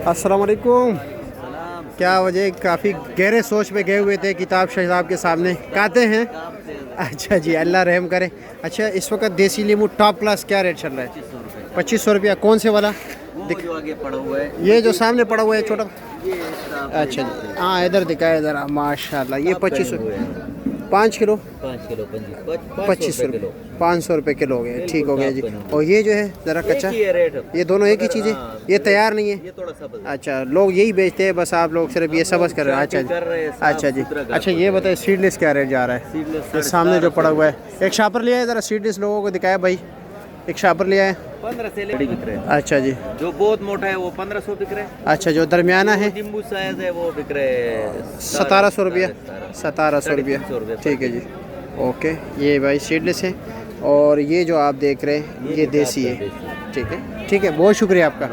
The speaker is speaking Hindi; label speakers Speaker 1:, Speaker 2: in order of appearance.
Speaker 1: अस्सलाम वालेकुम। क्या वजह, काफ़ी गहरे सोच में गए हुए थे किताब शहजाब के सामने, कहते हैं। अच्छा जी, अल्लाह रहम करे। अच्छा, इस वक्त देसी नींबू टॉप क्लास क्या रेट चल रहा है? 2500 रुपया। कौन से वाला?
Speaker 2: जो आगे पड़ा हुआ है,
Speaker 1: ये जो सामने पड़ा हुआ है छोटा।
Speaker 2: ये इसका
Speaker 1: अच्छा जी, हाँ इधर दिखाए ज़रा, माशाल्लाह। ये 2500, 5 किलो
Speaker 2: 5 किलो
Speaker 1: 2500 रुपये, 500 रुपये किलो हो गए। ठीक हो गया जी। और ये जो है ज़रा कच्चा, ये दोनों एक ही चीज़ है? ये तैयार नहीं है?
Speaker 2: ये थोड़ा सब्ज़ है।
Speaker 1: अच्छा, लोग यही बेचते हैं बस, आप लोग सिर्फ ये सब्ज़ कर रहे हैं? अच्छा जी, अच्छा जी। अच्छा, ये बताए सीडलेस क्या रेट जा रहा है? ये सामने जो पड़ा हुआ है, एक शापर लिया है, ज़रा सीडलेस लोगों को दिखाया भाई। एक शापर लिया है
Speaker 2: 15 से लेकर बिक रहे हैं।
Speaker 1: अच्छा जी।
Speaker 2: जो बहुत मोटा है वो 1500 बिक रहे हैं।
Speaker 1: अच्छा, जो दरमियाना है
Speaker 2: नींबू साइज है वो बिक रहे हैं
Speaker 1: 1700 रुपया। 1700 रुपया,
Speaker 2: 350
Speaker 1: ठीक है जी। ओके, ये भाई सीडलेस है। और ये जो आप देख रहे हैं ये देसी है। ठीक है, ठीक है, बहुत शुक्रिया आपका।